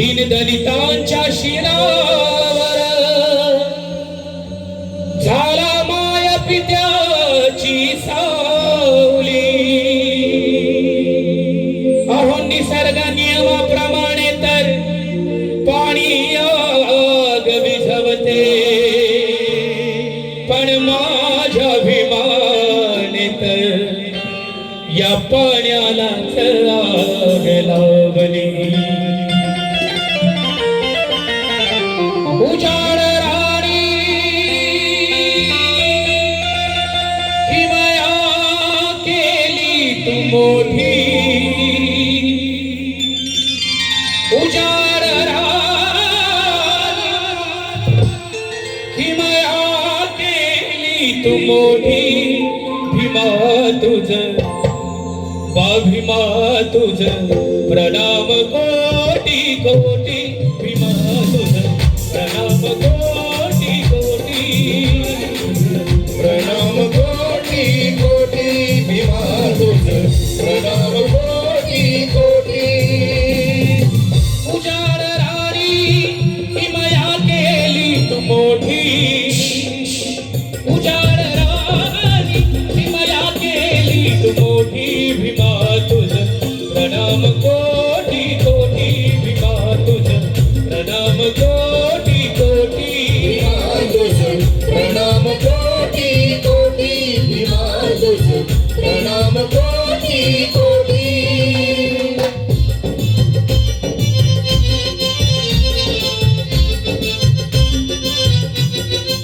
दलितांच्या शिरावर झाला माया पित्याची सावली। अहो निसर्ग नियमाप्रमाणे तर पाणी आग विझवते, पण माझ्या अभिमाने तर या पाण्यालाच आग लावली। उजाड राणी किमया केली तू मोठी, उजाड राणी किमया केली तू मोठी। भीमा तुझ भीमा तुझ प्रणाम कोटी कोटी, भीमा तुझ प्रणाम कोटी कोटी, प्रणाम कोटी कोटी, भीमा तुझ प्रणाम कोटी कोटी। उजाड राणी किमया केली तू मोठी, उजाड राणी किमया केली तू मोठी। भीमा तुझ प्रणाम कोटी कोटी, भीमा तुझ प्रणाम कोटी कोटी, प्रणाम कोटी कोटी, भीमा तुझ प्रणाम कोटी कोटी।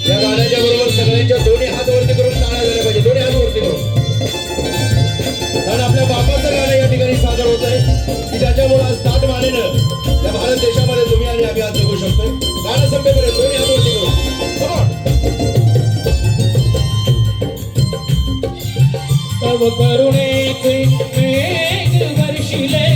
या गाण्याच्या बरोबर सगळ्यांच्या दोन्ही हात वरती करून टाळ्या झाल्या पाहिजे, दोन्ही हात वरती करून, कारण आपल्या बापाचं गाणं या ठिकाणी सादर होत आहे की ज्याच्यामुळे आज ताट मानेनं या भारत देशामध्ये तुम्ही आणि आम्ही आज जगू शकतोय। गाणं संपेपर्यंत दोन्ही हात वरती करून तव करुणेचे मेघ वर्षिले